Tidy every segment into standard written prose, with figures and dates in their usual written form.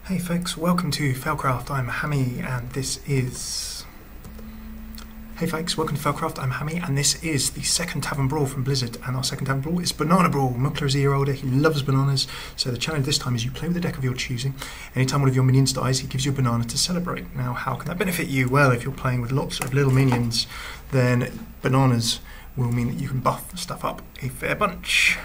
Hey folks, welcome to FailCraft. I'm Hammy and this is... Hey folks, welcome to FailCraft. I'm Hammy and this is the second Tavern Brawl from Blizzard, and our second Tavern Brawl is Banana Brawl. Mukla is a year older, he loves bananas, so the challenge this time is you play with a deck of your choosing. Anytime one of your minions dies, he gives you a banana to celebrate. Now, how can that benefit you? Well, if you're playing with lots of little minions, then bananas will mean that you can buff stuff up a fair bunch.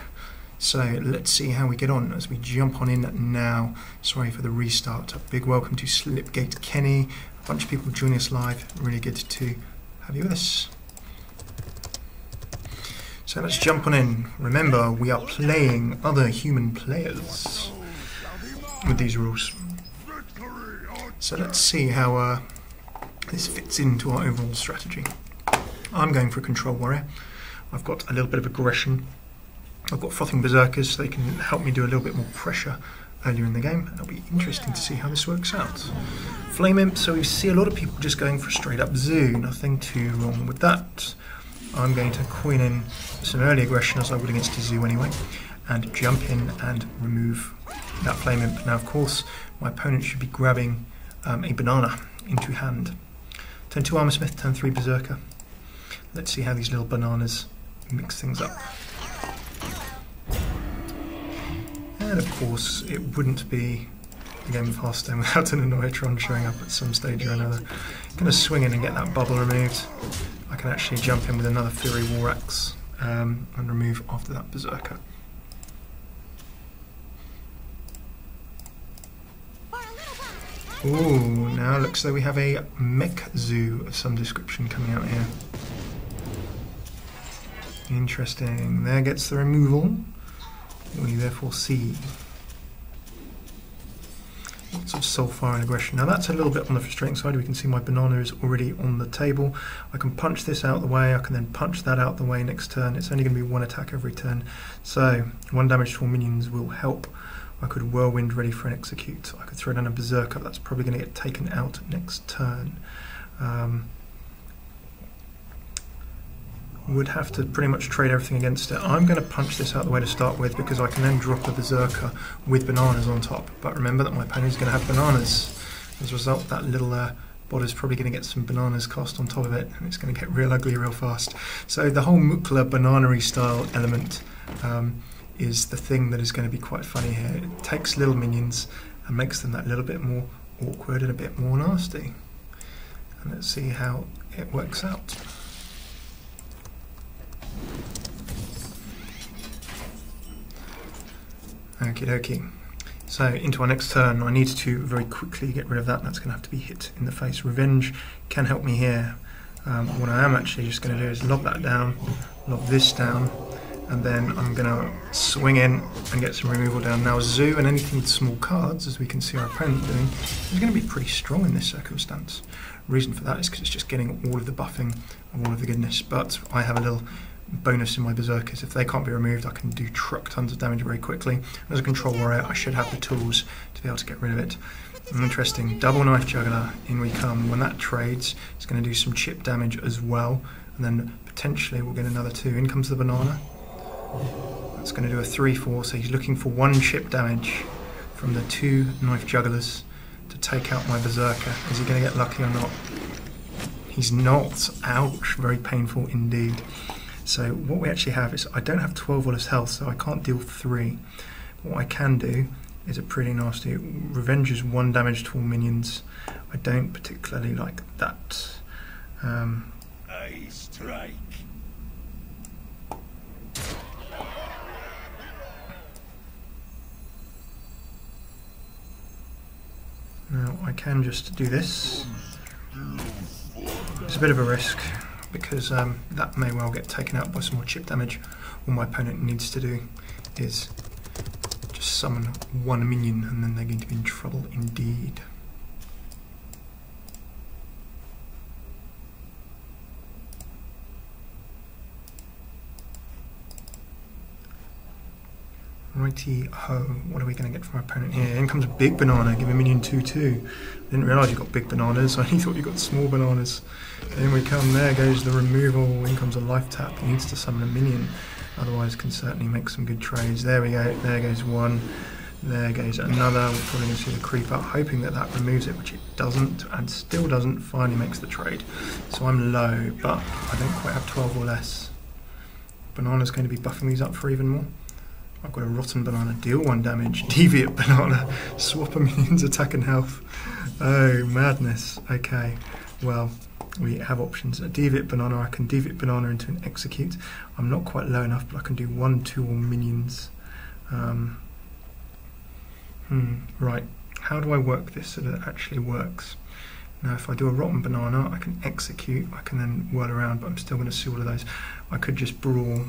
So let's see how we get on as we jump on in now. Sorry for the restart. A big welcome to Slipgate Kenny. A bunch of people joining us live. Really good to have you with us. So let's jump on in. Remember, we are playing other human players with these rules. So let's see how this fits into our overall strategy. I'm going for a control warrior. I've got a little bit of aggression. I've got frothing berserkers, so they can help me do a little bit more pressure earlier in the game, and it'll be interesting to see how this works out. Flame Imp, so we see a lot of people just going for a straight up zoo, nothing too wrong with that. I'm going to coin in some early aggression as I would against a zoo anyway, and jump in and remove that Flame Imp. Now of course, my opponent should be grabbing a banana into hand. Turn 2 Armor Smith, turn 3 Berserker. Let's see how these little bananas mix things up. And of course, it wouldn't be a game of Hearthstone without an Annoyatron showing up at some stage or another. I'm going to swing in and get that bubble removed. I can actually jump in with another Fury War Axe and remove after that Berserker. Ooh, now looks though we have a mech zoo of some description coming out here. Interesting. There gets the removal. We therefore see lots of soulfire and aggression. Now that's a little bit on the frustrating side. We can see my banana is already on the table. I can punch this out the way, I can then punch that out the way next turn. It's only going to be 1 attack every turn. So 1 damage to all minions will help. I could whirlwind ready for an execute. I could throw down a berserker, that's probably going to get taken out next turn. Would have to pretty much trade everything against it. I'm going to punch this out the way to start with because I can then drop a berserker with bananas on top. But remember that my opponent is going to have bananas. As a result, that little bot is probably going to get some bananas cost on top of it, and it's going to get real ugly real fast. So the whole Mukla Banana style element is the thing that is going to be quite funny here. It takes little minions and makes them that little bit more awkward and a bit more nasty. And let's see how it works out. Okie dokie. So into our next turn, I need to very quickly get rid of that. That's going to have to be hit in the face. Revenge can help me here. What I am actually just going to do is lob that down, lob this down, and then I'm going to swing in and get some removal down. Now Zoo and anything with small cards, as we can see our opponent doing, is going to be pretty strong in this circumstance. Reason for that is because it's just getting all of the buffing of all of the goodness, but I have a little bonus in my berserkers. If they can't be removed, I can do truck tons of damage very quickly. As a control warrior, I should have the tools to be able to get rid of it. Interesting. Double knife juggler, in we come. When that trades, it's going to do some chip damage as well, and then potentially we'll get another 2. In comes the banana. That's going to do a 3-4, so he's looking for 1 chip damage from the 2 knife jugglers to take out my berserker. Is he going to get lucky or not? He's not. Ouch, very painful indeed. So what we actually have is, I don't have 12 or less health, so I can't deal 3. But what I can do is a pretty nasty, revenge is 1 damage to all minions. I don't particularly like that. I strike. Now I can just do this. It's a bit of a risk, because that may well get taken out by some more chip damage. All my opponent needs to do is just summon 1 minion, and then they're going to be in trouble indeed. Righty ho, what are we going to get from our opponent here? In comes a big banana, give a minion 2-2. Didn't realise you got big bananas, I only thought you got small bananas. In we come, there goes the removal, in comes a life tap, he needs to summon a minion. otherwise can certainly make some good trades. There we go, there goes one. There goes another. We're probably going to see the creeper, hoping that that removes it, which it doesn't, and still doesn't. Finally makes the trade. So I'm low, but I don't quite have 12 or less. Banana's going to be buffing these up for even more. I've got a rotten banana, deal 1 damage, deviate banana, swap a minion's attack and health. Oh, madness. Okay, well, we have options. A deviate banana, I can deviate banana into an execute. I'm not quite low enough, but I can do 1, 2 or minions. Right, how do I work this so that it actually works? Now, if I do a rotten banana, I can execute, I can then whirl around, but I'm still going to see all of those. I could just brawl,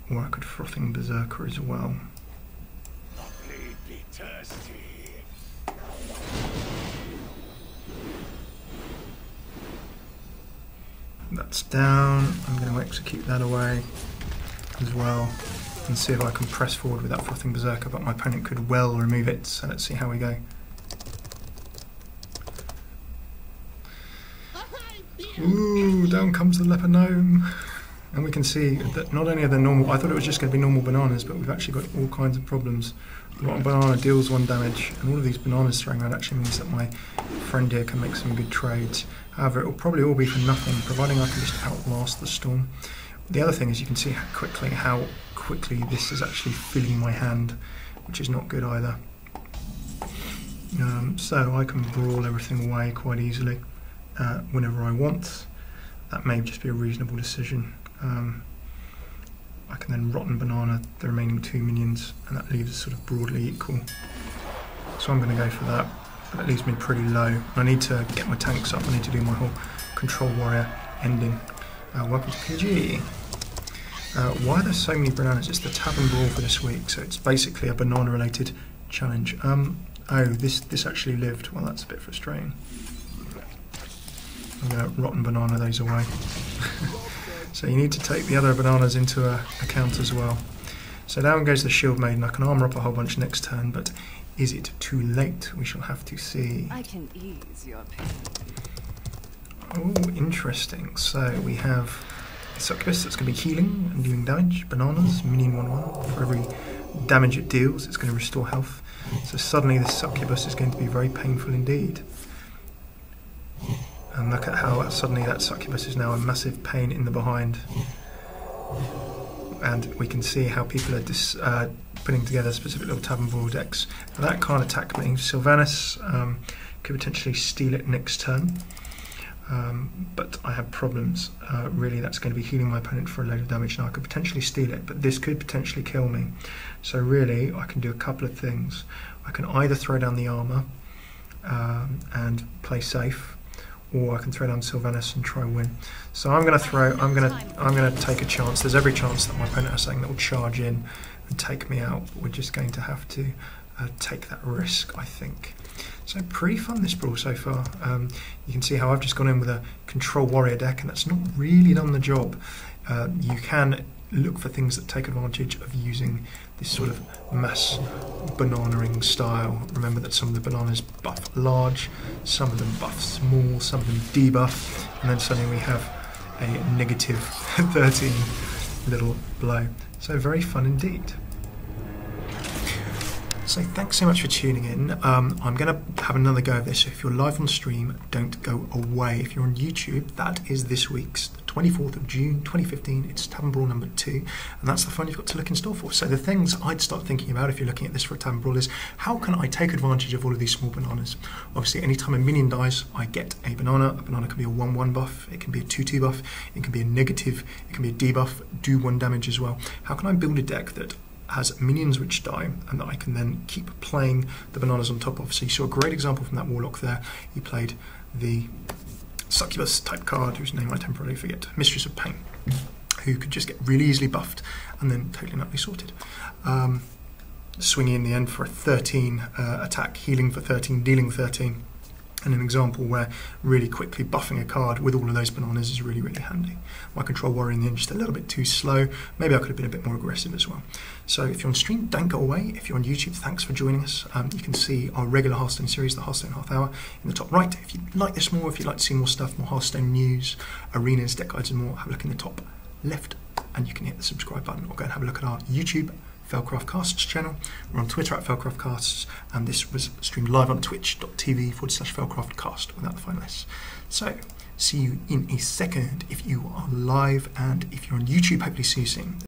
or I could frothing berserker as well. Completely thirsty. That's down. I'm going to execute that away as well, and see if I can press forward with that frothing berserker, but my opponent could well remove it, so let's see how we go. Ooh, down comes the leper gnome. And we can see that not only are there normal, I thought it was just going to be normal bananas, but we've actually got all kinds of problems. Rotten banana deals 1 damage, and all of these bananas throwing around actually means that my friend here can make some good trades. However, it will probably all be for nothing, providing I can just outlast the storm. The other thing is you can see how quickly this is actually filling my hand, which is not good either. So I can brawl everything away quite easily whenever I want. That may just be a reasonable decision. I can then rotten banana the remaining 2 minions, and that leaves us sort of broadly equal. So I'm going to go for that. That leaves me pretty low. I need to get my tanks up. I need to do my whole control warrior ending. Welcome to PG. Why are there so many bananas? It's the Tavern Brawl for this week, so it's basically a banana-related challenge. Oh, this actually lived. Well, that's a bit frustrating. I'm going to rotten banana those away. So you need to take the other bananas into account as well. So down goes the Shield Maiden. I can armour up a whole bunch next turn, but is it too late? We shall have to see. I can ease your pain. Oh, interesting. So we have a Succubus that's going to be healing and dealing damage. Bananas, minion 1/1. For every damage it deals, it's going to restore health. So suddenly this Succubus is going to be very painful indeed. And look at how suddenly that Succubus is now a massive pain in the behind. And we can see how people are putting together specific little Tavern Brawl decks. Now that can't attack me. Sylvanas could potentially steal it next turn. But I have problems. Really, that's going to be healing my opponent for a load of damage. Now I could potentially steal it, but this could potentially kill me. So really, I can do a couple of things. I can either throw down the armour and play safe, or I can throw down Sylvanas and try and win. So I'm going to take a chance. There's every chance that my opponent has something that will charge in and take me out. But we're just going to have to take that risk, I think. So pretty fun this brawl so far. You can see how I've just gone in with a control warrior deck, and that's not really done the job. You can look for things that take advantage of using this sort of mass bananaing style. Remember that some of the bananas buff large, some of them buff small, some of them debuff, and then suddenly we have a negative 13 little blow. So very fun indeed. So thanks so much for tuning in. I'm going to have another go of this. So if you're live on stream, don't go away. If you're on YouTube, that is this week's, the 24th of June 2015. It's Tavern Brawl number 2, and that's the fun you've got to look in store for. So the things I'd start thinking about if you're looking at this for a Tavern Brawl is, how can I take advantage of all of these small bananas? Obviously, anytime a minion dies, I get a banana. A banana can be a 1/1 buff, it can be a 2/2 buff, it can be a negative, it can be a debuff, do 1 damage as well. How can I build a deck that has minions which die, and that I can then keep playing the bananas on top of? So you saw a great example from that warlock there. He played the Succubus type card, whose name I temporarily forget, Mistress of Pain, who could just get really easily buffed and then totally and utterly sorted. Swinging in the end for a 13 attack, healing for 13, dealing 13. And an example where really quickly buffing a card with all of those bananas is really, really handy. My control warrior in the end just a little bit too slow. Maybe I could have been a bit more aggressive as well. So if you're on stream, don't go away. If you're on YouTube, thanks for joining us. You can see our regular Hearthstone series, the Hearthstone Half Hour, in the top right. If you'd like this more, if you'd like to see more stuff, more Hearthstone news, arenas, deck guides and more, have a look in the top left, and you can hit the subscribe button, or go and have a look at our YouTube, FailCraft Casts channel. We're on Twitter at FailCraft Casts, and this was streamed live on twitch.tv/FailCraftCast without the final S. So, see you in a second if you are live, and if you're on YouTube, hopefully see you soon.